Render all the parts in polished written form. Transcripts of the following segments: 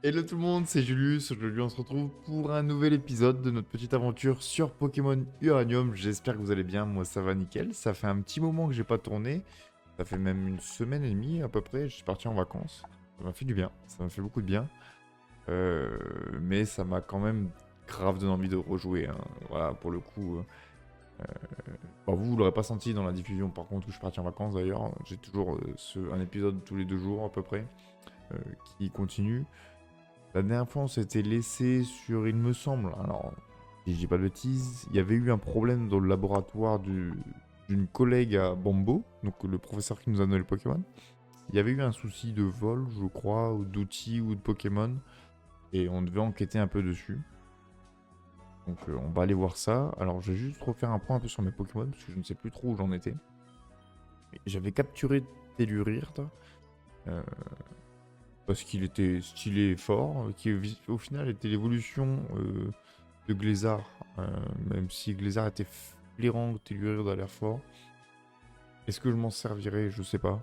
Hello tout le monde, c'est Julius. Aujourd'hui, on se retrouve pour un nouvel épisode de notre petite aventure sur Pokémon Uranium. J'espère que vous allez bien. Moi, ça va nickel. Ça fait un petit moment que j'ai pas tourné. Ça fait même une semaine et demie à peu près. Je suis parti en vacances. Ça m'a fait du bien. Ça m'a fait beaucoup de bien. Mais ça m'a quand même grave donné envie de rejouer, hein. Voilà, pour le coup. Bon, vous l'aurez pas senti dans la diffusion, par contre, où je suis parti en vacances d'ailleurs. J'ai toujours un épisode tous les 2 jours à peu près euh, qui continue. La dernière fois, on s'était laissé sur, il me semble, alors, si je dis pas de bêtises, il y avait eu un problème dans le laboratoire d'une collègue à Bombo, donc le professeur qui nous a donné le Pokémon. Il y avait eu un souci de vol, je crois, ou d'outils ou de Pokémon, et on devait enquêter un peu dessus. Donc on va aller voir ça. Alors je vais juste refaire un point un peu sur mes Pokémon, parce que je ne sais plus trop où j'en étais. J'avais capturé Telluride, euh, parce qu'il était stylé et fort, qui au final était l'évolution de Glézar, même si Glézar était flairant, Telluride a l'air fort. Est-ce que je m'en servirai? Je sais pas.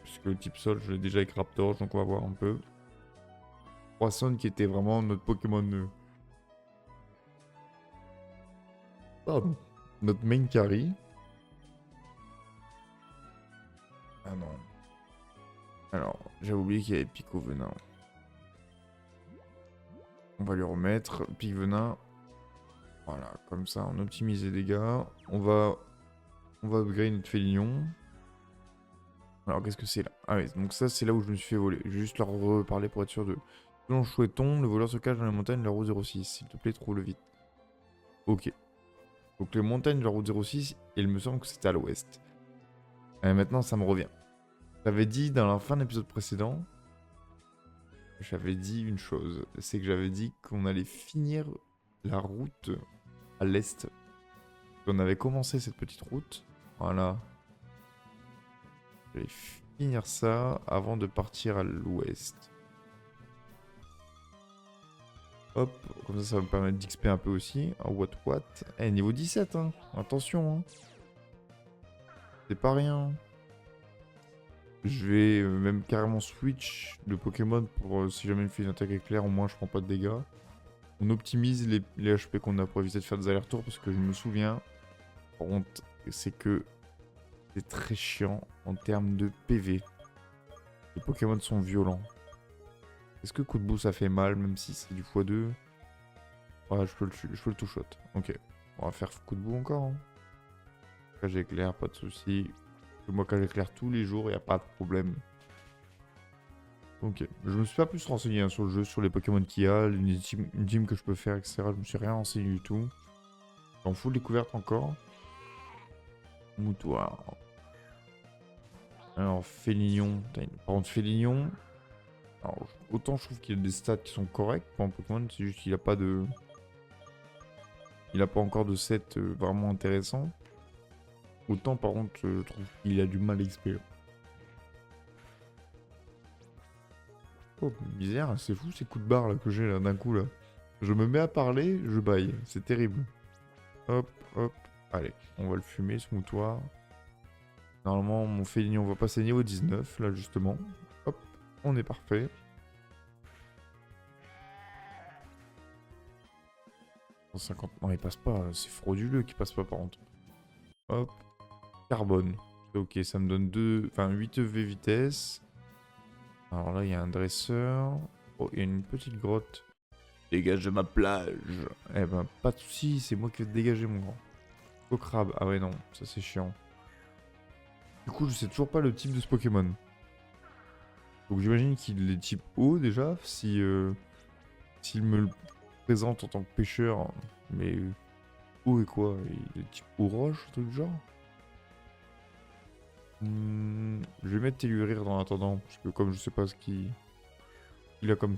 Puisque le type sol, je l'ai déjà avec Raptor, donc on va voir un peu. Croissant qui était vraiment notre Pokémon. Pardon. Notre main carry. Ah non. Alors, j'ai oublié qu'il y avait Pico Venin. On va lui remettre Pic Venin. Voilà, comme ça, on optimise les dégâts. On va upgrade notre Félignon. Alors, qu'est-ce que c'est là? Ah oui, donc ça, c'est là où je me suis fait voler. Je vais juste leur reparler pour être sûr de... Selon Chouetton, le voleur se cache dans les montagnes de la route 06. S'il te plaît, trouve-le vite. Ok. Donc les montagnes de la route 06, il me semble que c'était à l'ouest. Et maintenant, ça me revient. J'avais dit dans la fin de l'épisode précédent, j'avais dit une chose. C'est que j'avais dit qu'on allait finir la route à l'est. On avait commencé cette petite route. Voilà. J'allais finir ça avant de partir à l'ouest. Hop, comme ça va me permettre d'XP un peu aussi. Ah, what. Eh, niveau 17, hein. Attention, hein. C'est pas rien. Je vais même carrément switch de Pokémon pour si jamais il me fait une attaque éclair, au moins je prends pas de dégâts. On optimise les HP qu'on a pour éviter de faire des allers-retours parce que je me souviens, par contre, c'est que c'est très chiant en termes de PV. Les Pokémon sont violents. Est-ce que coup de bout ça fait mal même si c'est du x2? Ouais, je peux le two-shot. Ok. On va faire coup de bout encore, hein. Cage éclair, pas de soucis. Moi, cage éclair tous les jours, y a pas de problème. Ok. Je me suis pas plus renseigné, hein, sur le jeu, sur les Pokémon qu'il y a, une team que je peux faire, etc. Je me suis rien renseigné du tout. En full découverte encore. Moutoir. Alors, Félignon. Par contre, Félignon. Alors, autant je trouve qu'il a des stats qui sont corrects pour un Pokémon, c'est juste qu'il a pas de. Il a pas encore de set vraiment intéressant. Autant par contre, je trouve qu'il a du mal à XP. Oh, bizarre, c'est fou ces coups de barre là que j'ai là d'un coup là. Je me mets à parler, je baille. C'est terrible. Hop, hop. Allez, on va le fumer ce moutoir. Normalement, mon Félignon va passer niveau 19 là justement. Hop, on est parfait. 150. Non, il passe pas. C'est frauduleux qu'il passe pas par contre. Hop, carbone. Ok, ça me donne 8 EV vitesse. Alors là, il y a un dresseur. Oh, il y a une petite grotte. Dégage de ma plage. Eh ben, pas de soucis, c'est moi qui vais te dégager, mon grand. Au crabe. Ah ouais, non, ça c'est chiant. Du coup, je sais toujours pas le type de ce Pokémon. Donc j'imagine qu'il est type eau déjà, si s'il me le présente en tant que pêcheur. Mais eau et quoi? Il est type eau roche, un truc du genre? Je vais mettre Tellurire dans l'attendant, parce que comme je sais pas ce qu'il a comme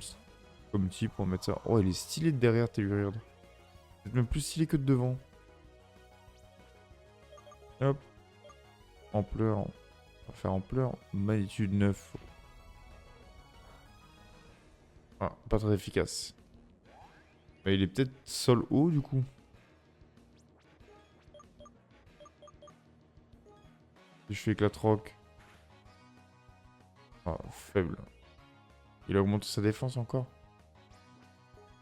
type, on va mettre ça. Oh, il est stylé de derrière Tellurire. C'est même plus stylé que de devant. Hop, ampleur. On va faire ampleur. Magnitude 9. Ah, pas très efficace. Bah, il est peut-être sol haut du coup. Si je fais éclate roc. Ah, faible. Il a augmenté sa défense encore.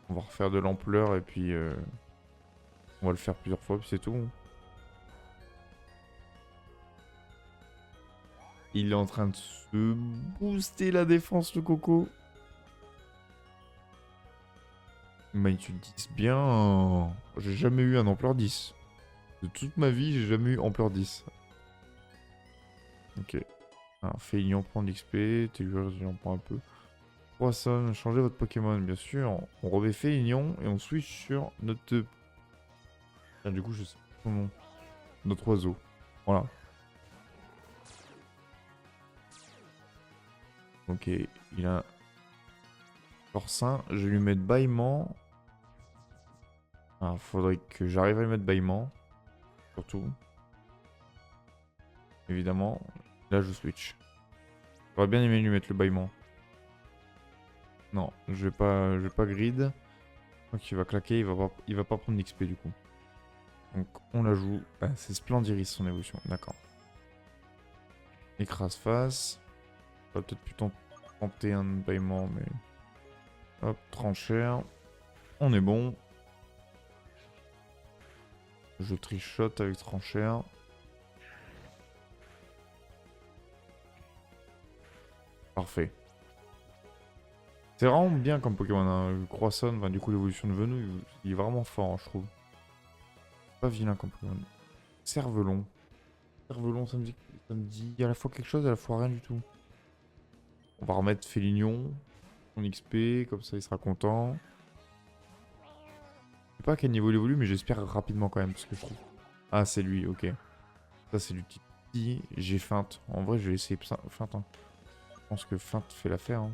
On va refaire de l'ampleur et puis on va le faire plusieurs fois, puis c'est tout. Il est en train de se booster la défense, le coco. Magnitude 10, bien. J'ai jamais eu un ampleur 10. De toute ma vie, j'ai jamais eu ampleur 10. Ok. Alors, Félion prend de l'XP, Tellure, j'en prends un peu. Poisson, changez votre Pokémon, bien sûr. On remet Félion et on switch sur notre... Ah, du coup, je sais pas son nom. Notre oiseau. Voilà. Ok, il a... Corsin, je vais lui mettre bâillement. Ah, faudrait que j'arrive à lui mettre bâillement. Surtout. Évidemment. Là, je switch. J'aurais bien aimé lui mettre le bâillement. Non, je vais pas grid. Donc il va claquer, il va pas prendre d'XP du coup. Donc on la joue. Ah, c'est Splendiris son évolution, d'accord. Écrase face. On va peut-être plutôt tenter un bâillement, mais... Hop, tranchère. On est bon. Je trichote avec tranchère. Parfait. C'est vraiment bien comme Pokémon, hein. Croissant, enfin, du coup l'évolution de Venu, il est vraiment fort, hein, je trouve. Pas vilain comme Pokémon. Cervelon. Cervelon, ça me dit à la fois quelque chose et à la fois rien du tout. On va remettre Félignon, son XP, comme ça il sera content. Je sais pas à quel niveau il évolue, mais j'espère rapidement quand même, parce que je trouve... Ah, c'est lui, ok. Ça, c'est du petit. J'ai feinte. En vrai, je vais essayer feinte. Hein. Je pense que feinte fait l'affaire. Hein.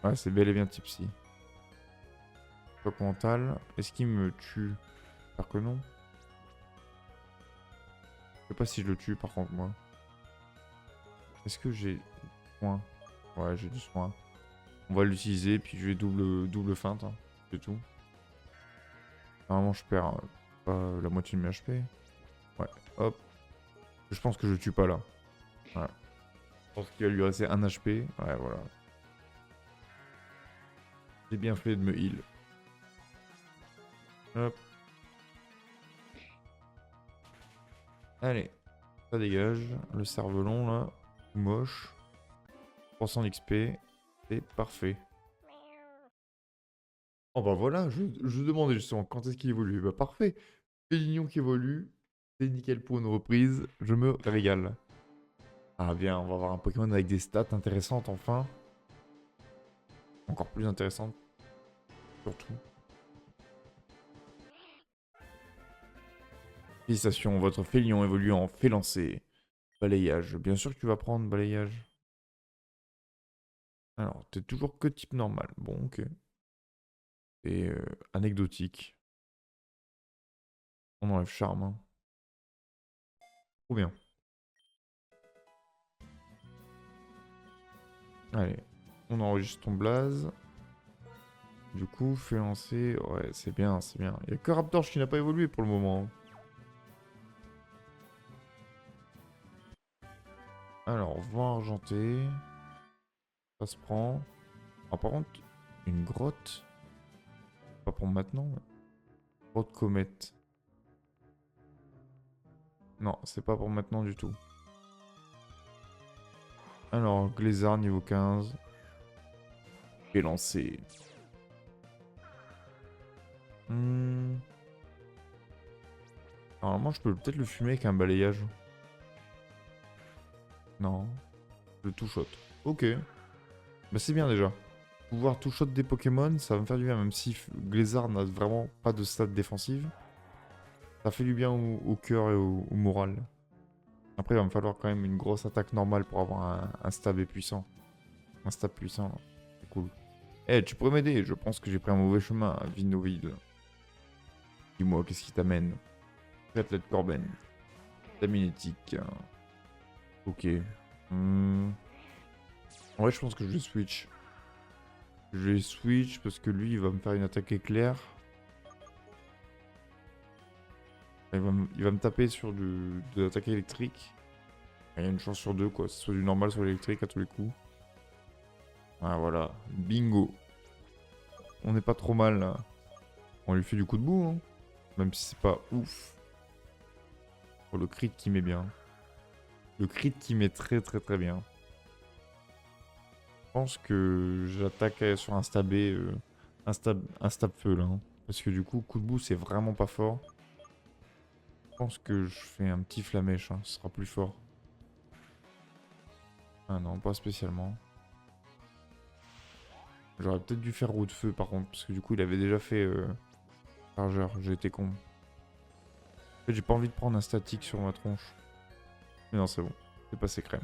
Ouais, c'est bel et bien tipsy. Choc mental. Est-ce qu'il me tue? J'espère que non. Je sais pas si je le tue, par contre, moi. Est-ce que j'ai... Soin? Ouais, j'ai du soin. On va l'utiliser, puis je vais double feinte. Hein. C'est tout. Normalement, je perds pas la moitié de mes HP. Ouais, hop. Je pense que je le tue pas là. Ouais. Je pense qu'il va lui rester 1 HP. Ouais, voilà. J'ai bien fait de me heal. Hop. Allez. Ça dégage. Le cervelon là. Moche. 300 d'XP. C'est parfait. Oh bah voilà, je demandais justement quand est-ce qu'il évolue. Bah parfait. Félignon qui évolue. C'est nickel pour une reprise. Je me régale. Ah bien, on va avoir un Pokémon avec des stats intéressantes enfin. Encore plus intéressantes. Surtout. Félicitations, votre Félion évolue en Félancé. Balayage. Bien sûr que tu vas prendre balayage. Alors, t'es toujours que type normal. Bon, ok. Et anecdotique. On enlève charme. Hein. Trop bien. Allez. On enregistre ton blaze. Du coup, fait lancer. Ouais, c'est bien, c'est bien. Il n'y a que Raptorch qui n'a pas évolué pour le moment. Alors, vent argenté. Ça se prend. Ah, par contre, une grotte. Pas pour maintenant. Grotte comète. Non, c'est pas pour maintenant du tout. Alors, Glézard niveau 15. Et lancé. Normalement, je peux peut-être le fumer avec un balayage. Non. Le two-shot. Ok. Bah, c'est bien déjà. Pouvoir two-shot des Pokémon, ça va me faire du bien. Même si Glézard n'a vraiment pas de stats défensives. Ça fait du bien au cœur et au moral. Après, il va me falloir quand même une grosse attaque normale pour avoir un stab puissant. Un stab puissant. C'est cool. Eh, tu pourrais m'aider. Je pense que j'ai pris un mauvais chemin, Vinovide. Dis-moi, qu'est-ce qui t'amène? Athlète Corben. Taminétique. Ok. En vrai, je pense que je vais switch. Je vais switch parce que lui, il va me faire une attaque éclair. Il va me taper sur de l'attaque électrique. Il y a une chance sur deux, quoi. Soit du normal, soit l'électrique à tous les coups. Ah voilà, bingo. On n'est pas trop mal là. On lui fait du coup de bout, hein. Même si c'est pas ouf. Oh, le crit qui met bien. Le crit qui met très très très bien. Je pense que j'attaque sur un stabé, un stab feu là, hein. Parce que du coup de bout c'est vraiment pas fort. Je pense que je fais un petit flamèche, hein, ce sera plus fort. Ah non, pas spécialement. J'aurais peut-être dû faire roue de feu par contre, parce que du coup il avait déjà fait chargeur, j'ai été con. En fait j'ai pas envie de prendre un statique sur ma tronche. Mais non c'est bon, c'est passé crème.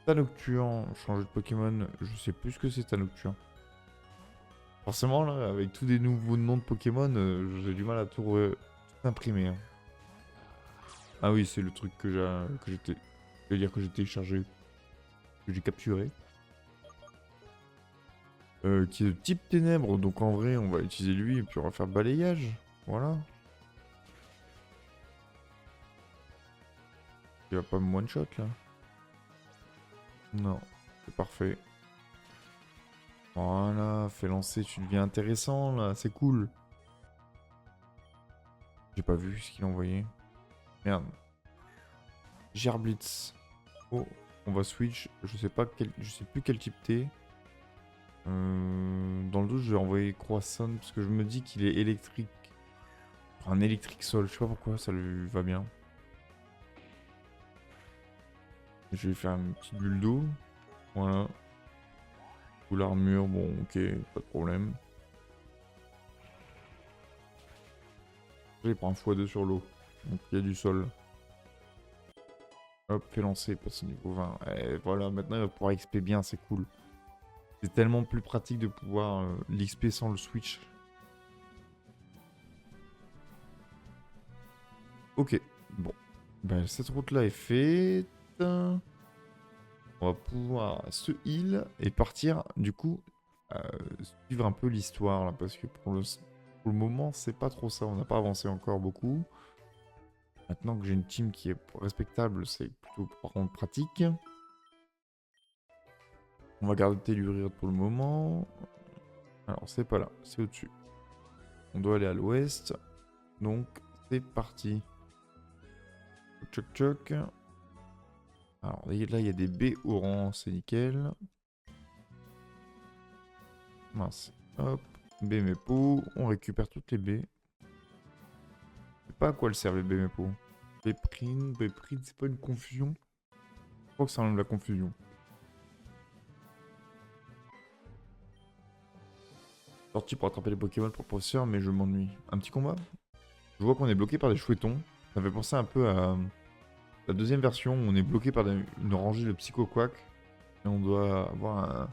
Nocturne, changer de Pokémon, je sais plus ce que c'est Nocturne. Forcément là, avec tous des nouveaux noms de Pokémon, j'ai du mal à tout imprimer, hein. Ah oui, c'est le truc que j'ai téléchargé, que j'ai capturé. Qui est de type ténèbres, donc en vrai on va utiliser lui et puis on va faire balayage. Voilà. Il va pas me one shot là. Non, c'est parfait. Voilà, fais lancer, tu deviens intéressant là, c'est cool. J'ai pas vu ce qu'il a envoyé. Merde. Gerblitz. Oh, on va switch. Je sais plus quel type t'es. Dans le doute, je vais envoyer Croissant parce que je me dis qu'il est électrique. Un électrique sol, je sais pas pourquoi, ça lui va bien. Je vais faire une petite bulle d'eau. Voilà. Ou l'armure, bon, ok, pas de problème. Il prend un x2 sur l'eau. Donc il y a du sol. Hop, fait lancer, passe au niveau 20. Et voilà, maintenant il va pouvoir XP bien, c'est cool. C'est tellement plus pratique de pouvoir l'XP sans le switch. Ok, bon. Ben, cette route-là est faite. On va pouvoir se heal et partir, du coup, euh, suivre un peu l'histoire, là, parce que pour le moment, c'est pas trop ça. On n'a pas avancé encore beaucoup. Maintenant que j'ai une team qui est respectable, c'est plutôt par contre pratique. On va garder Telluride pour le moment. Alors, c'est pas là, c'est au-dessus. On doit aller à l'ouest. Donc, c'est parti. Choc choc. Alors là, il y a des baies orange, c'est nickel. Mince. Hop. Baies mépo. On récupère toutes les baies. Je sais pas à quoi elles servent les baies mépo. Béprine, c'est pas une confusion. Je crois que ça enlève la confusion. Sorti pour attraper les Pokémon pour le professeur, mais je m'ennuie. Un petit combat. Je vois qu'on est bloqué par des chouettons. Ça fait penser un peu à la deuxième version où on est bloqué par une rangée de Psycho-Quack. Et on doit avoir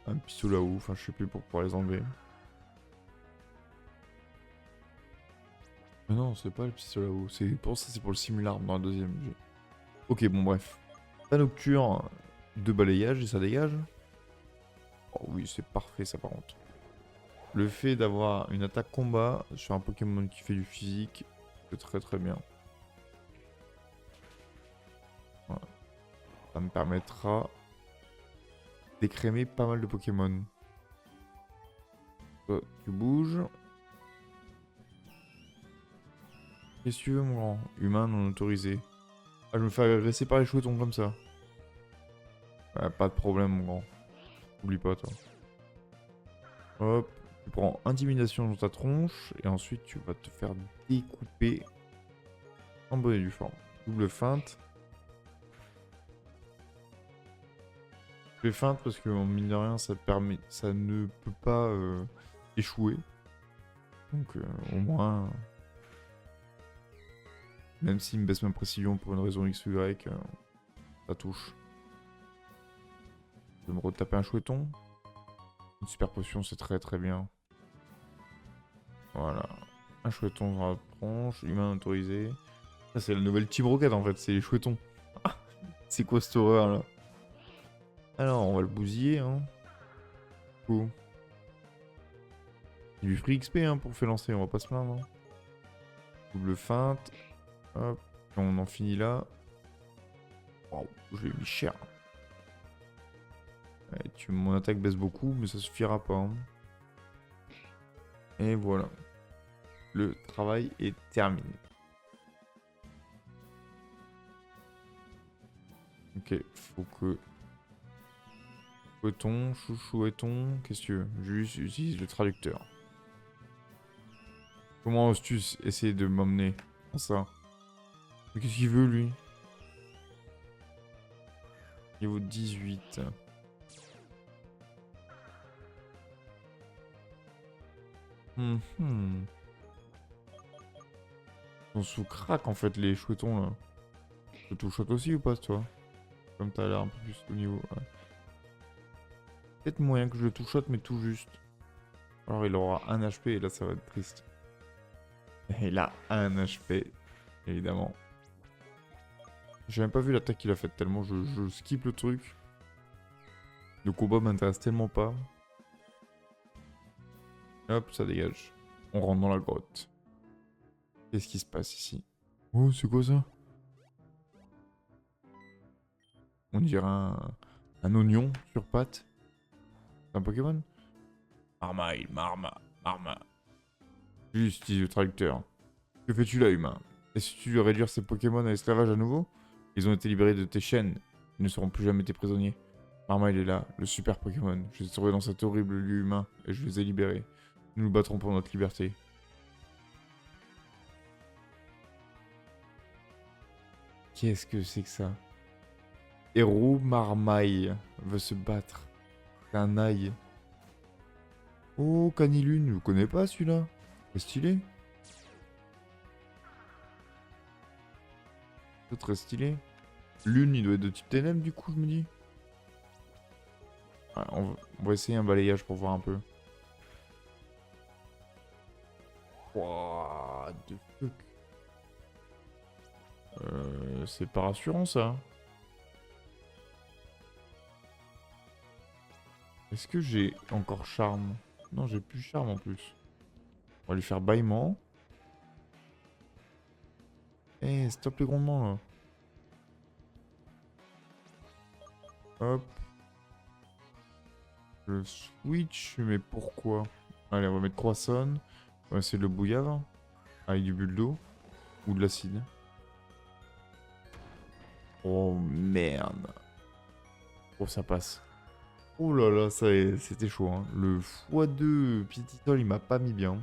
un pistolet là-haut. Enfin, je sais plus pour pouvoir les enlever. Mais non, c'est pas le pistolet là-haut. C'est pour le simularme dans la deuxième. Ok, bon, bref. La nocturne de balayage et ça dégage. Oh oui, c'est parfait ça par contre. Le fait d'avoir une attaque combat sur un Pokémon qui fait du physique, c'est très très bien. Voilà. Ça me permettra d'écrémer pas mal de Pokémon. Toi, tu bouges. Qu'est-ce que tu veux, mon grand? Humain non autorisé. Ah, je me fais agresser par les chouettons comme ça. Ouais, pas de problème, mon grand. Oublie pas, toi. Hop. Tu prends intimidation dans ta tronche. Et ensuite, tu vas te faire découper en bonne et due forme. Double feinte. Double feinte parce que, en mine de rien, ça ne peut pas échouer. Donc, au moins. Même s'il me baisse ma précision pour une raison X ou Y, ça touche. Je vais me retaper un chouetton. Une super potion, c'est très très bien. Voilà. Un chouetton dans la tronche, humain autorisé. Ça, c'est la nouvelle Team Rocket en fait, c'est les chouettons. C'est quoi cette horreur là? Alors, on va le bousiller, hein. Cool. Il lui free XP hein, pour faire lancer, on va pas se plaindre. Hein. Double feinte. Hop. On en finit là. Waouh, je l'ai mis cher. Ouais, mon attaque baisse beaucoup, mais ça suffira pas. Hein. Et voilà. Le travail est terminé. Ok, faut que... Chouetton, chouchouetton, qu'est-ce que tu veux? Juste utilise le traducteur. Comment oses-tu essayer de m'emmener? Comment ça? Mais qu'est-ce qu'il veut, lui? Niveau 18. Mhm. Ils sont sous crack, en fait, les chouettons, là. Tu tout shot aussi ou pas, toi? Comme t'as l'air un peu plus au niveau... ouais. Peut-être moyen que je le tout shot, mais tout juste. Alors, il aura 1 HP, et là, ça va être triste. Et il a 1 HP, évidemment. J'ai même pas vu l'attaque qu'il a faite, tellement je skip le truc. Le combat m'intéresse tellement pas. Hop, ça dégage. On rentre dans la grotte. Qu'est-ce qui se passe ici? Oh, c'est quoi ça? On dirait un oignon sur pattes. C'est un Pokémon? Marmaille, Marma. Juste, utilise le traducteur. Que fais-tu là, humain? Essaies-tu de réduire ces Pokémon à l'esclavage à nouveau? Ils ont été libérés de tes chaînes. Ils ne seront plus jamais tes prisonniers. Marma, il est là, le super Pokémon. Je les ai trouvés dans cet horrible lieu humain et je les ai libérés. Nous nous battrons pour notre liberté. Qu'est-ce que c'est que ça? Héros Marmaille veut se battre. C'est un ail. Oh, Canilune, je connais pas celui-là. C'est stylé. C'est très stylé. Lune, il doit être de type ténèbres du coup, je me dis. Ouais, on va essayer un balayage pour voir un peu. What the fuck? C'est pas rassurant ça. Est-ce que j'ai encore charme? Non, j'ai plus charme en plus. On va lui faire bâillement. Eh, stop les grondements là. Hop. Je switch, mais pourquoi? Allez, on va mettre croissant. On va essayer le bouillave. Avec du bulle d'eau. Ou de l'acide. Oh merde. Oh, ça passe. Oh là là, c'était chaud. Hein. Le x2 Pititol, il m'a pas mis bien.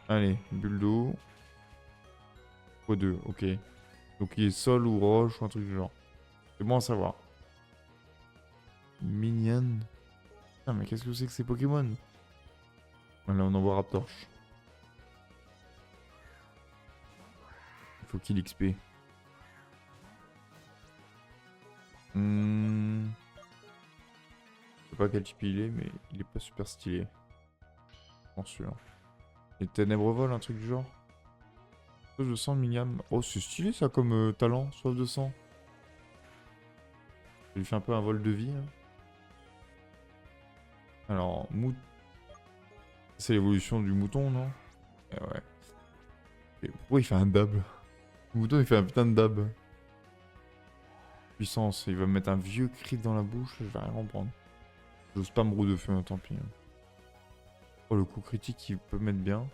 Allez, bulle d'eau. x2, ok. Donc il est sol ou roche ou un truc du genre. C'est bon à savoir. Minion. Ah, mais qu'est-ce que c'est que ces Pokémon? Là, on envoie Raptorche. Il faut qu'il XP. Je sais pas quel type il est, mais il est pas super stylé. Bien sûr. Et Ténèbres Vol, un truc du genre. Soif de sang, Miniam. Oh, c'est stylé ça comme talent, soif de sang. Ça lui fait un peu un vol de vie. Hein. Alors, c'est l'évolution du mouton, non? Eh ouais. Et pourquoi il fait un dab? Le mouton, il fait un putain de dab. Puissance, il va me mettre un vieux cri dans la bouche, je vais rien comprendre. J'ose pas me roue de feu, hein, tant pis. Hein. Oh, le coup critique, il peut mettre bien.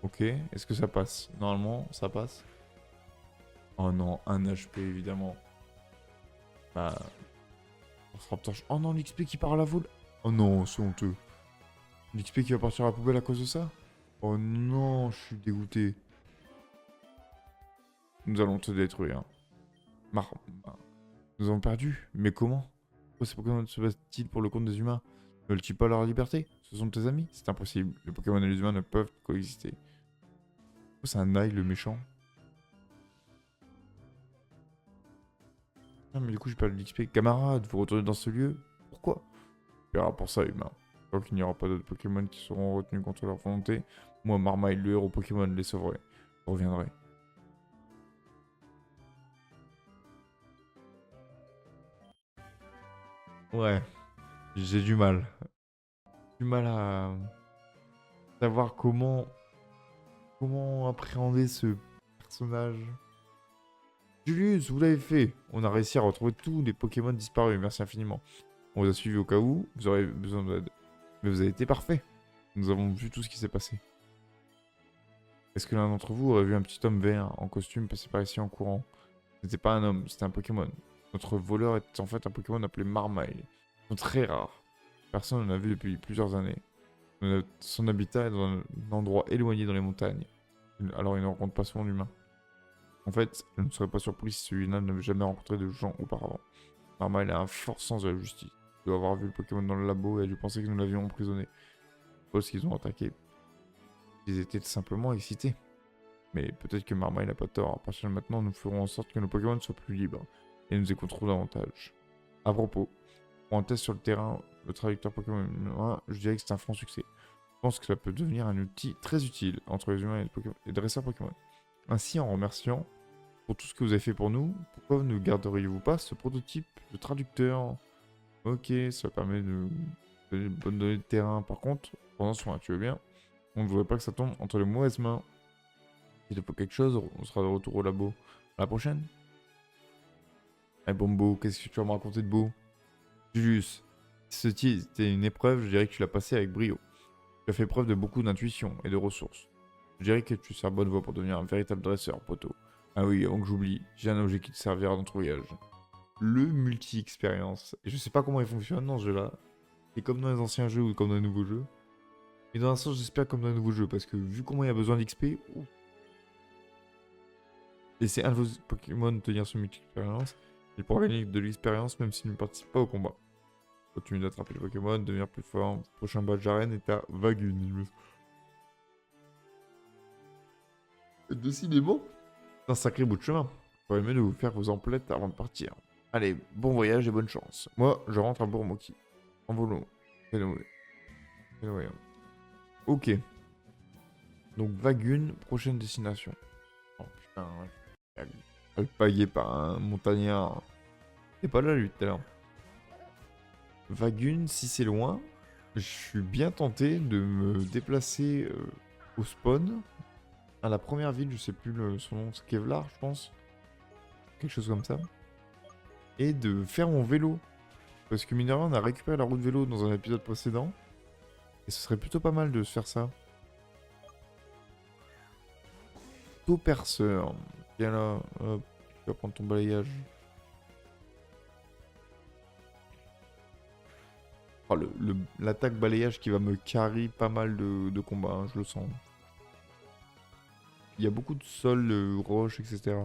Ok, est-ce que ça passe? Normalement, ça passe. Oh non, 1 HP, évidemment. Bah... On se rapproche. Oh non, l'XP qui part à la vol. Oh non, c'est honteux. L'XP qui va partir à la poubelle à cause de ça? Oh non, je suis dégoûté. Nous allons te détruire. Mar... Nous avons perdu. Mais comment? Pourquoi ces Pokémon se battent-ils pour le compte des humains? Ne veulent-ils pas leur liberté? Ce sont tes amis? C'est impossible. Les Pokémon et les humains ne peuvent coexister. Oh, c'est un ail le méchant. Ah, mais du coup, j'ai perdu l'XP. Camarade, vous retournez dans ce lieu? Pourquoi? Il y aura pour ça, humain. Tant qu'il n'y aura pas d'autres Pokémon qui seront retenus contre leur volonté, moi, Marmaille, le héros Pokémon, les sauverai. Je reviendrai. Ouais, j'ai du mal. Du mal à savoir comment appréhender ce personnage. Julius, vous l'avez fait. On a réussi à retrouver tous les Pokémon disparus. Merci infiniment. On vous a suivi au cas où vous aurez besoin d'aide. Mais vous avez été parfait. Nous avons vu tout ce qui s'est passé. Est-ce que l'un d'entre vous aurait vu un petit homme vert en costume passer par ici en courant? Ce n'était pas un homme, c'était un Pokémon. Notre voleur était en fait un Pokémon appelé Marmaille. Ils sont très rares. Personne n'en a vu depuis plusieurs années. Son habitat est dans un endroit éloigné dans les montagnes. Alors il ne rencontre pas souvent d'humains. En fait, je ne serais pas surpris si celui-là n'avait jamais rencontré de gens auparavant. Marmaille a un fort sens de la justice. Il doit avoir vu le Pokémon dans le labo et a dû penser que nous l'avions emprisonné. Je suppose qu'ils ont attaqué. Ils étaient simplement excités. Mais peut-être que Marmaille n'a pas tort. À partir de maintenant, nous ferons en sorte que nos Pokémon soient plus libres. Et nous écouterons davantage. À propos, pour un test sur le terrain, le traducteur Pokémon 1, je dirais que c'est un franc succès. Je pense que ça peut devenir un outil très utile entre les humains et les dresseurs Pokémon. Ainsi, en remerciant pour tout ce que vous avez fait pour nous, pourquoi ne garderiez-vous pas ce prototype de traducteur? Ok, ça permet de donner de bonnes données de terrain. Par contre, pendant soin, tu veux bien? On ne voudrait pas que ça tombe entre les mauvaises mains. S'il te faut quelque chose, on sera de retour au labo. À la prochaine. Eh Bombo, qu'est-ce que tu vas me raconter de beau? Julius, si ceci était une épreuve, je dirais que tu l'as passé avec brio. Tu as fait preuve de beaucoup d'intuition et de ressources. Je dirais que tu es sur la bonne voie pour devenir un véritable dresseur, poteau. Ah oui, avant que j'oublie, j'ai un objet qui te servira dans ton voyage. Le multi-expérience. Et je sais pas comment il fonctionne dans ce jeu-là. C'est comme dans les anciens jeux ou comme dans les nouveaux jeux. Mais dans un sens, j'espère comme dans les nouveaux jeux, parce que vu comment il y a besoin d'XP... Laissez un de vos Pokémon tenir ce multi-expérience. Il pourra gagner de l'expérience même s'il ne participe pas au combat. Continue d'attraper les Pokémon, devenir plus fort. Prochain badge d'arène est à Vagun. Décidément, c'est un sacré bout de chemin. J'aurais aimé de vous faire vos emplettes avant de partir. Allez, bon voyage et bonne chance. Moi, je rentre à Bourmoki. En volo. Ok. Donc, Vagun, prochaine destination. Oh putain, alpagué par un montagnard. C'est pas là lui tout à l'heure. Vagun, si c'est loin, je suis bien tenté de me déplacer au spawn. À la première ville, je sais plus son nom, c'est Kevlar, je pense. Quelque chose comme ça. Et de faire mon vélo. Parce que mine de rien, on a récupéré la route vélo dans un épisode précédent. Et ce serait plutôt pas mal de se faire ça. Taux perceur. Viens là, hop, tu vas prendre ton balayage. Oh, l'attaque balayage qui va me carry pas mal de combats, hein, je le sens. Il y a beaucoup de sol, de roches, etc.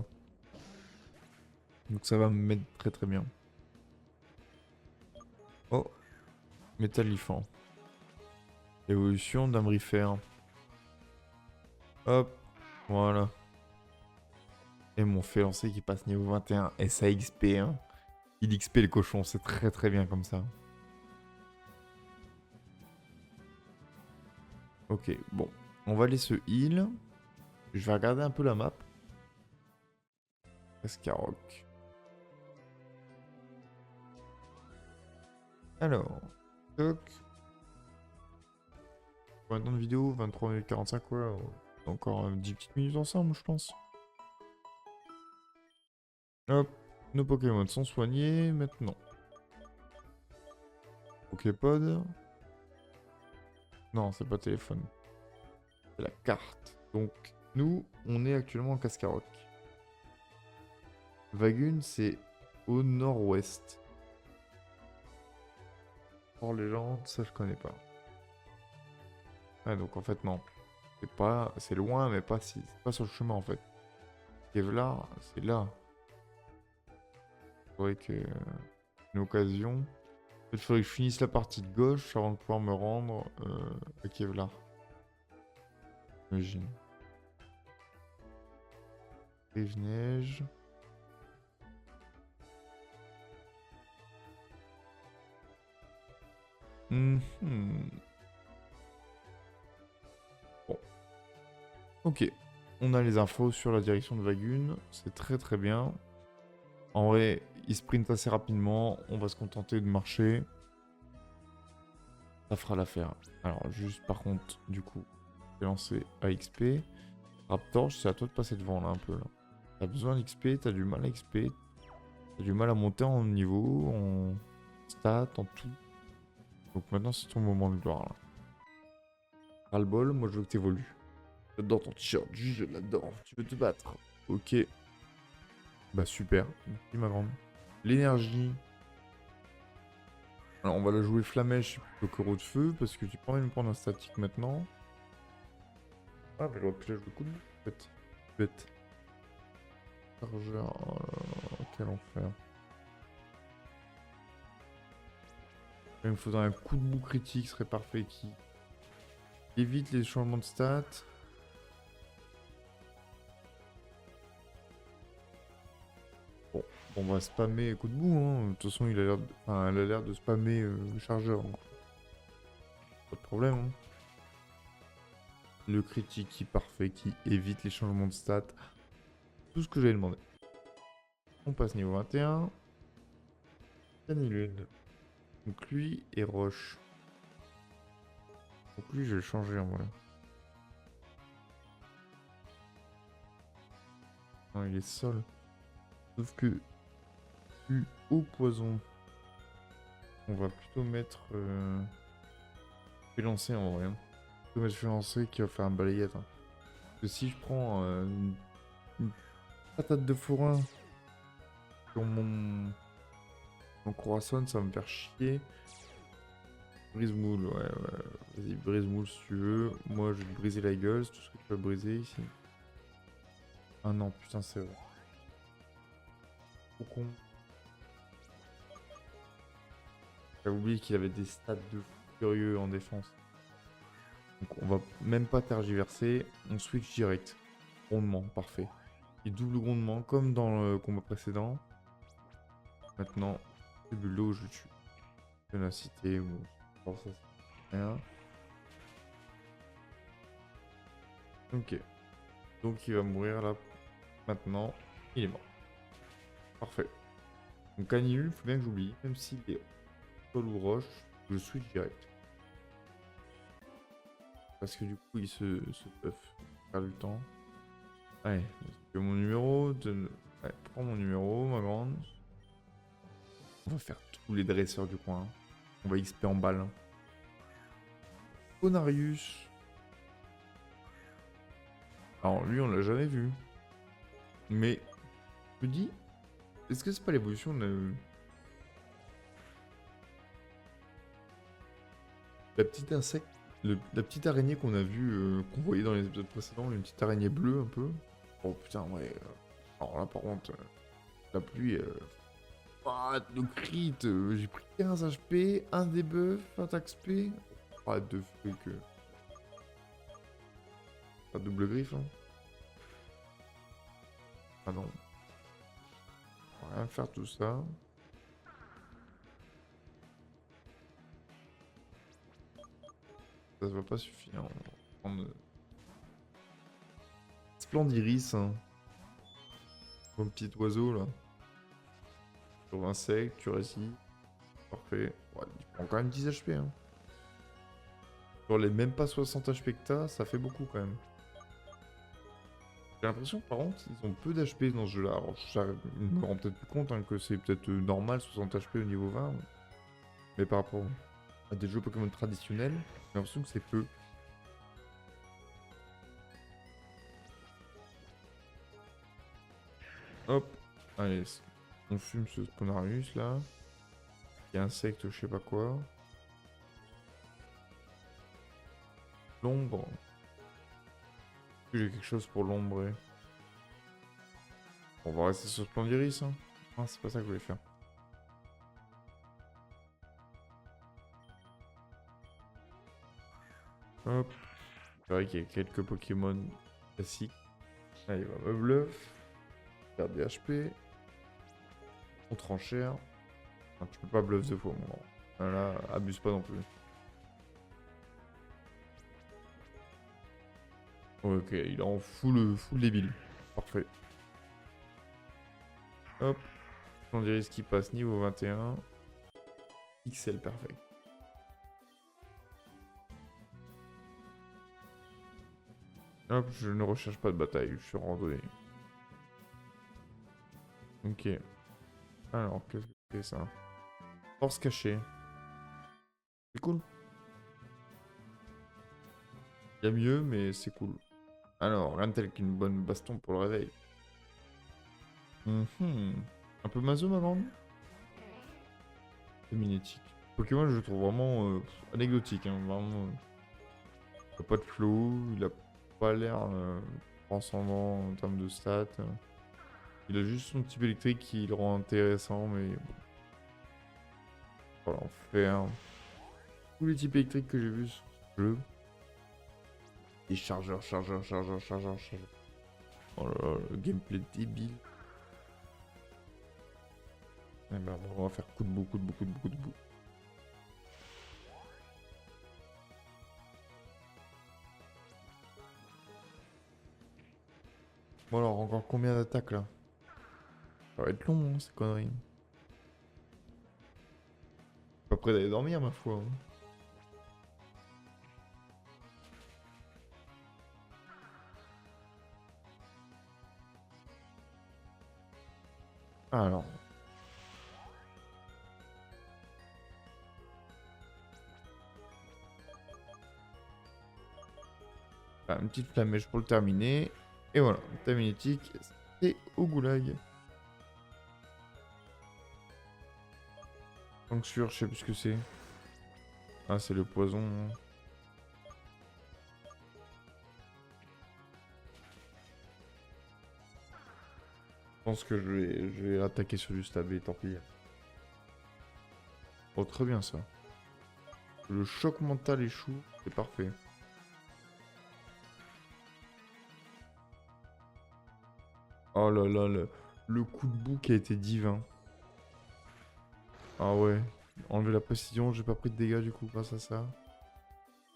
Donc ça va me mettre très très bien. Oh, métallifant. Évolution d'Amrifère. Hop, voilà. Et mon fait lancer qui passe niveau 21. Et ça XP, hein. Il XP le cochon, c'est très très bien comme ça. Ok, bon. On va aller se heal. Je vais regarder un peu la map. Escaroc. Alors. Toc. Combien de temps de vidéo? 23 minutes 45, ouais. Encore 10 petites minutes ensemble, je pense. Hop. Nos Pokémon sont soignés maintenant. Poképod. Non, c'est pas téléphone. C'est la carte. Donc, nous, on est actuellement en Cascaroc. Vagun, c'est au nord-ouest. Port-Légende, ça je connais pas. Ah, donc en fait, non. C'est pas... C'est loin, mais pas si... C'est pas sur le chemin, en fait. Kevlar, c'est là. Faudrait que... Une occasion... Il faudrait que je finisse la partie de gauche avant de pouvoir me rendre à Kevlar. J'imagine. Rive-Neige. Bon. Ok. On a les infos sur la direction de Vagun. C'est très très bien. En vrai, il sprint assez rapidement. On va se contenter de marcher. Ça fera l'affaire. Alors, juste par contre, du coup, je vais lancer AXP. Raptor, c'est à toi de passer devant là un peu. Là. T'as besoin d'XP, t'as du mal à XP, t'as du mal à monter en niveau, en stats, en tout. Donc maintenant c'est ton moment de gloire là. Ras-le-bol, moi je veux que t'évolues. J'adore ton t-shirt, je l'adore. Tu veux te battre? Ok. Bah super. Merci ma grande. L'énergie. Alors on va la jouer flamèche plutôt que de feu parce que tu peux pas me prendre un statique maintenant. Ah mais j'aurais pu la jouer coup de bout en fait. Bête. Chargeur. Oh là là, quel enfer. Il me faudrait un coup de bout critique, ce serait parfait qui évite les changements de stats. Bon, on va spammer coup de bout, hein. De toute façon, il a l'air de... enfin, elle a l'air de spammer le chargeur. Donc pas de problème. Hein. Le critique qui est parfait, qui évite les changements de stats. Tout ce que j'avais demandé. On passe niveau 21. Lune. Donc lui et Roche. Donc lui, je vais le changer en vrai. Non, il est sol. Sauf que plus au poison. On va plutôt mettre... lancer en vrai. Hein. Plutôt mettre lancer qui va faire un balayette. Hein. Parce que si je prends une patate de forain sur mon croissant, ça va me faire chier. Brise-moule, ouais. Vas-y, brise-moule si tu veux. Moi, je vais te briser la gueule, c'est tout ce que tu vas briser ici. Ah non, putain, c'est vrai. Trop con. J'avais oublié qu'il avait des stats de furieux en défense. Donc on va même pas tergiverser, on switch direct. Grondement, parfait. Et double grondement, comme dans le combat précédent. Maintenant, c'est bulot, je le tue. Ténacité, ou... bon, ça, c'est rien. Ok. Donc il va mourir là. Maintenant, il est mort. Parfait. Donc Annihil, faut bien que j'oublie. Même s'il est sol ou roche, je switch direct. Parce que du coup, il se puff. Perd du temps. Allez, que mon numéro. Ouais, prends mon numéro, ma grande. On va faire tous les dresseurs du coin. On va XP en balle. Ponarius. Alors lui, on l'a jamais vu. Mais, je me dis, est-ce que c'est pas l'évolution de la petite insecte, la petite araignée qu'on a vue, qu'on voyait dans les épisodes précédents, une petite araignée bleue un peu. Oh putain, ouais. Alors là, par contre, la pluie, ah, de crit, j'ai pris 15 HP, un debuff, attaque SP. Pas de truc. Pas double griffe, hein. Ah non. On va rien faire tout ça. Ça va pas suffire. On va prendre Splendiris, hein. Mon petit oiseau là. Sur insecte, cuirassy. Parfait. Ouais, il prend quand même 10 HP. Hein. Sur les même pas 60 HP que t'as, ça fait beaucoup quand même. J'ai l'impression par contre ils ont peu d'HP dans ce jeu là. Alors je me rends peut-être plus compte hein, que c'est peut-être normal 60 HP au niveau 20. Mais par rapport à des jeux Pokémon traditionnels, j'ai l'impression que c'est peu. Hop. Allez, on fume ce Sponarius là. Il y a insecte, je sais pas quoi. L'ombre. J'ai quelque chose pour l'ombre. On va rester sur Splendiris. Hein. Ah, c'est pas ça que je voulais faire. Hop. C'est vrai qu'il y a quelques Pokémon classiques. Allez, on va me bluff. Perdre des HP. On tranchère. Ah, tu peux pas bluff deux fois, mon grand. Ah, là, abuse pas non plus. Ok, il est en full débile. Parfait. Hop. On dirait ce qui passe niveau 21. XL perfect. Hop, je ne recherche pas de bataille, je suis en randonnée. Ok. Alors, qu'est-ce que c'est ça? Force cachée. C'est cool. Il y a mieux, mais c'est cool. Alors, rien de tel qu'une bonne baston pour le réveil. Mhm. Un peu maso, ma grande? Féminétique. Pokémon, je le trouve vraiment anecdotique. Hein, vraiment, il a pas de flow, il a pas l'air transcendant en termes de stats. Il a juste son type électrique qui le rend intéressant, mais bon, voilà, en faire. Tous les types électriques que j'ai vus sur ce jeu. Et chargeur, chargeur, chargeur, chargeur, chargeur. Oh là là, le gameplay débile. Eh ben, on va faire coup de bout, coup de bout, coup de bout, coup de bout. Bon alors, encore combien d'attaques là? Ça va être long, hein, ces conneries. Pas prêt d'aller dormir, ma foi. Hein. Alors. Voilà, une petite flamèche pour le terminer. Et voilà, Taminétique, c'est au goulag. Donc sûr, je sais plus ce que c'est. Ah, c'est le poison. Hein. Je pense que je vais attaquer sur du stab et tant pis. Oh, très bien ça. Le choc mental échoue, c'est parfait. Oh là là, le coup de bouc a été divin. Ah ouais, enlever la précision, j'ai pas pris de dégâts du coup grâce à ça.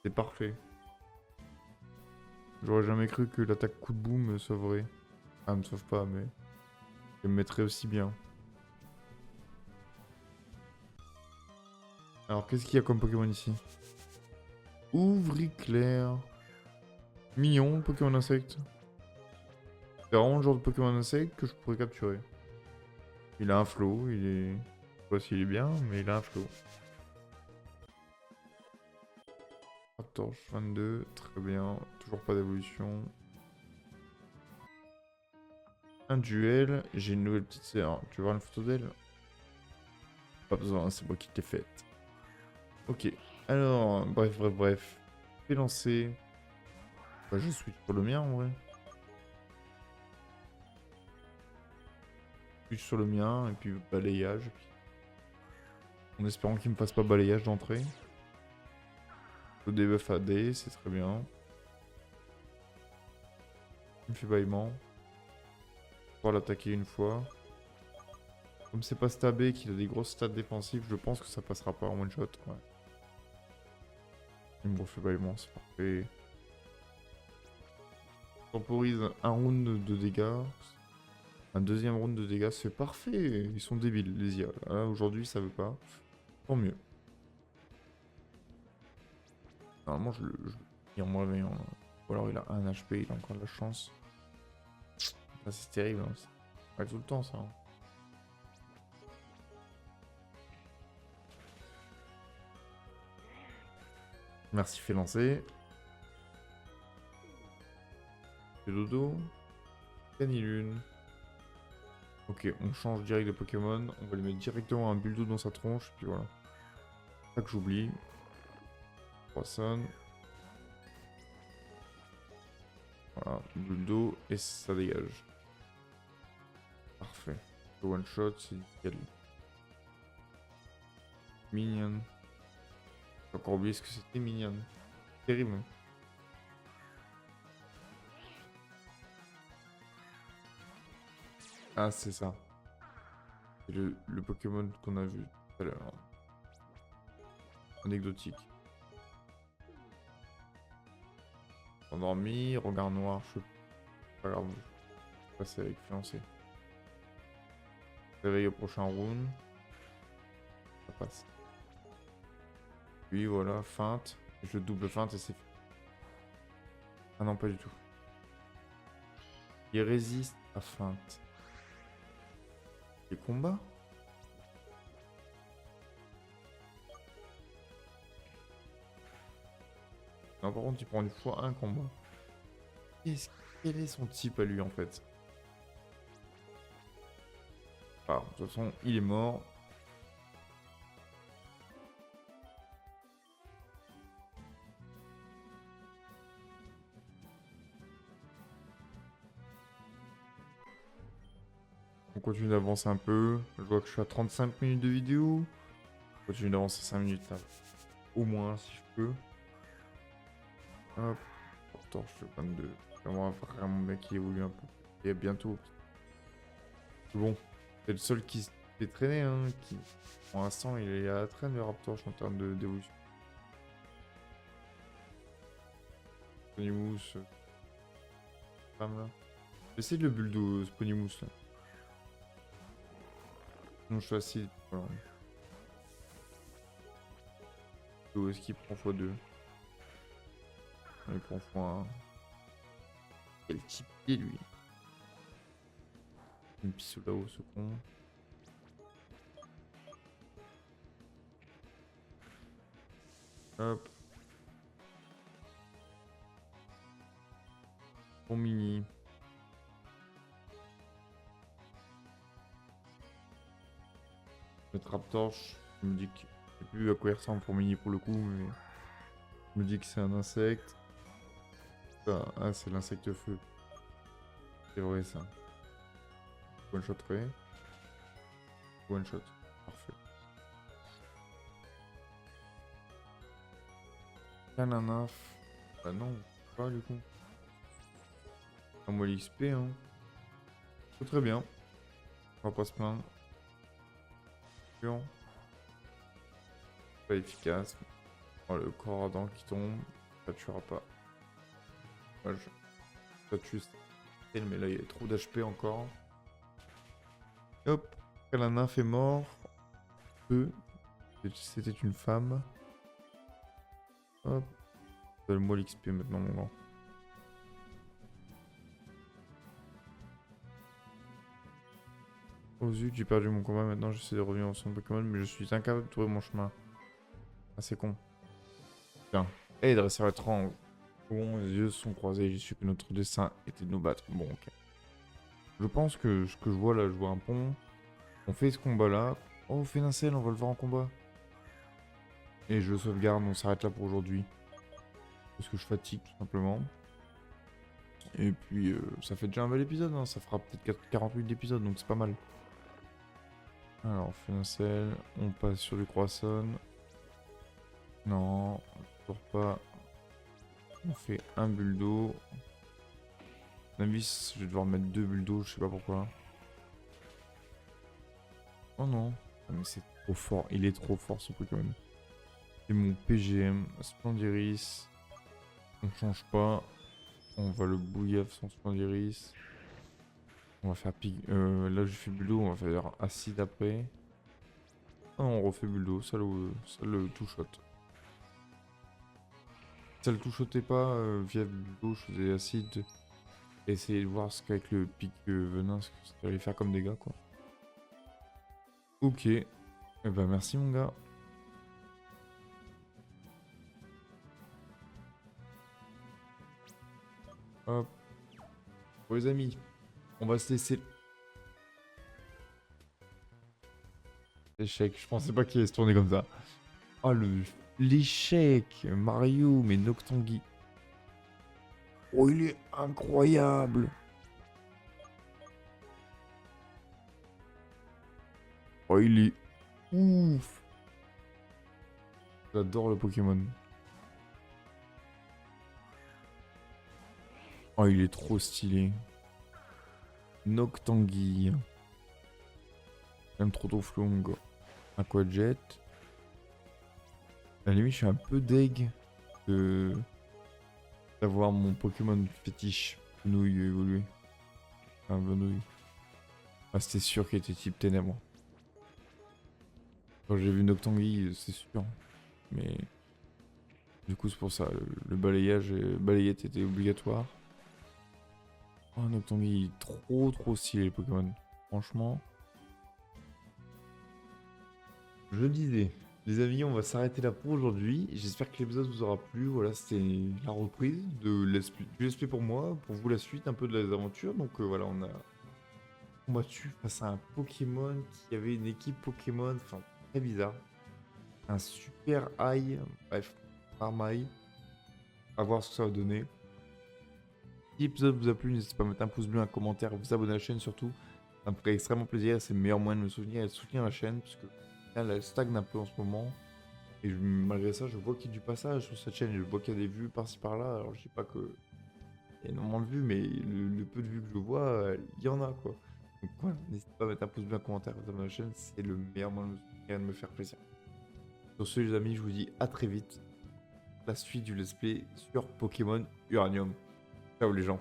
C'est parfait. J'aurais jamais cru que l'attaque coup de bout me sauverait. Ah, me sauve pas, mais elle me mettrait aussi bien. Alors, qu'est-ce qu'il y a comme Pokémon ici? Ouvri-clair. Mignon, Pokémon insecte. C'est vraiment le genre de Pokémon insecte que je pourrais capturer. Il a un flow, il est... Je sais pas s'il est bien, mais il a un flow. Torche 22, très bien. Toujours pas d'évolution. Un duel, j'ai une nouvelle petite sœur. Tu veux voir une photo d'elle? Pas besoin, c'est moi qui t'ai faite. Ok, alors, bref, bref, bref. Fais lancer. Bah, je switch sur le mien en vrai. Switch sur le mien, et puis balayage. En espérant qu'il me fasse pas balayage d'entrée. Le debuff AD, c'est très bien. Il me fait bâillement. On va l'attaquer une fois. Comme c'est pas stabé, qu'il a des grosses stats défensives, je pense que ça passera pas en one shot. Ouais. Il me refait bâillement, c'est parfait. Temporise un round de dégâts. Un deuxième round de dégâts, c'est parfait. Ils sont débiles, les IA. Là, aujourd'hui, ça veut pas. Tant mieux. Normalement, je en me réveillant. Là. Ou alors, il a 1 HP, il a encore de la chance. Ça, c'est terrible. Hein. Ça arrive tout le temps, ça. Hein. Merci, fait lancer. Fait dodo. Canilune. Ok, on change direct de Pokémon. On va lui mettre directement un Buldo dans sa tronche. Puis voilà. Pas que j'oublie. Poisson. Voilà, Buldo. Et ça dégage. Parfait. Le one shot, c'est nickel. Mignon. J'ai encore oublié ce que c'était Mignon. Terrible. Ah, c'est ça. C'est le Pokémon qu'on a vu tout à l'heure. Anecdotique. Endormi, regard noir, je sais pas grave. Passer avec fiancé. Réveil au prochain round. Ça passe. Puis voilà, feinte. Je double feinte et c'est fait. Ah non, pas du tout. Il résiste à feinte. Les combats? Non, par contre, il prend une fois un combat. Quel est son type à lui en fait? Ah, de toute façon, il est mort. On continue d'avancer un peu. Je vois que je suis à 35 minutes de vidéo. On continue d'avancer 5 minutes là. Au moins, si je peux. Hop. Torche 22. Vraiment, vraiment bien qui évolue un peu. Et bientôt. Bon, c'est le seul qui se fait traîner. Hein, qui, pour l'instant, il est à la traîne le Raptorche en termes d'évolution. Sponimus. Femme là. J'essaie de le bulldo Sponimus là. Non, je suis assis. Voilà. Est-ce qu'il prend x2? Il prend x1. Quel type il est lui? Une pisse là-haut ce con. Hop. Bon mini. Le Traptorche, je me dis que je sais plus à quoi il ressemble pour mini pour le coup, mais je me dis que c'est un insecte. Ah, c'est l'insecte feu. C'est vrai ça. One shot ray. One shot. Parfait. Cananaf. Bah non, pas du coup. Un moi l'XP hein. C'est très bien. On va pas se plaindre. Pas efficace. Oh, le corps ardent qui tombe. Ça tuera pas. Moi je. Ça tue. Mais là il y a trop d'HP encore. Hop. Kalanaf est mort. C'était une femme. Hop. Donne-moi l'XP maintenant mon grand. Oh zut, j'ai perdu mon combat, maintenant j'essaie de revenir en son Pokémon, mais je suis incapable de trouver mon chemin. Ah, c'est con. Tiens. Hey, dresseur étrange. Bon, les yeux sont croisés, j'ai su que notre dessein était de nous battre. Bon, ok. Je pense que ce que je vois là, je vois un pont. On fait ce combat là. Oh, Fénincelle, on va le voir en combat. Et je sauvegarde, on s'arrête là pour aujourd'hui. Parce que je fatigue tout simplement. Et puis, ça fait déjà un bel épisode, hein. Ça fera peut-être 40 minutes d'épisode, donc c'est pas mal. Alors, Fénincelle, on passe sur du Croissant. Non, toujours pas. On fait un bulldo. Navis, je vais devoir mettre 2 bulldos, je sais pas pourquoi. Oh non. Ah, mais c'est trop fort, il est trop fort ce Pokémon. C'est mon PGM, Splendiris. On change pas. On va le bouillaf sans Splendiris. On va faire là j'ai fait bulldo, on va faire acide après. Ah, on refait bulldo, ça le two-shot. Ça le two-shotait pas via bulldo, je faisais acide. Et essayer de voir ce qu'avec le pic venin, ce que ça allait faire comme dégâts quoi. Ok. Eh ben merci mon gars. Hop. Bon les amis, on va se laisser. Échec, je pensais pas qu'il allait se tourner comme ça. Oh l'échec, Mario, mais Noctanguy. Oh il est incroyable. Oh il est ouf. J'adore le Pokémon. Oh il est trop stylé. Noctanguy. Même trop flong. Aquajet. À la limite, je suis un peu deg d'avoir mon Pokémon fétiche Venouille évolué. Enfin, Venouille. Ah, c'était sûr qu'il était type ténèbres. Quand j'ai vu Noctanguy, c'est sûr. Mais du coup, c'est pour ça. Le balayette était obligatoire. Oh, Noctanguy, trop stylé les Pokémon. Franchement. Je disais, les amis, on va s'arrêter là pour aujourd'hui. J'espère que l'épisode vous aura plu. Voilà, c'était la reprise du let's play pour moi, pour vous la suite un peu de les aventures. Donc voilà, on a combattu face à un Pokémon qui avait une équipe Pokémon, enfin très bizarre. Un super high, bref, Armaille. À voir ce que ça va donner. Si l'épisode vous a plu, n'hésitez pas à mettre un pouce bleu, un commentaire, vous abonner à la chaîne surtout. Ça me ferait extrêmement plaisir. C'est le meilleur moyen de me soutenir et de soutenir la chaîne, parce que elle stagne un peu en ce moment. Et malgré ça, je vois qu'il y a du passage sur cette chaîne. Je vois qu'il y a des vues par-ci par-là. Alors, je dis pas que il y a énormément de vues, mais le peu de vues que je vois, il y en a quoi. Donc voilà, n'hésitez pas à mettre un pouce bleu, un commentaire, vous abonner à la chaîne. C'est le meilleur moyen de me soutenir et de me faire plaisir. Sur ce, les amis, je vous dis à très vite. La suite du let's play sur Pokémon Uranium. Ciao les gens.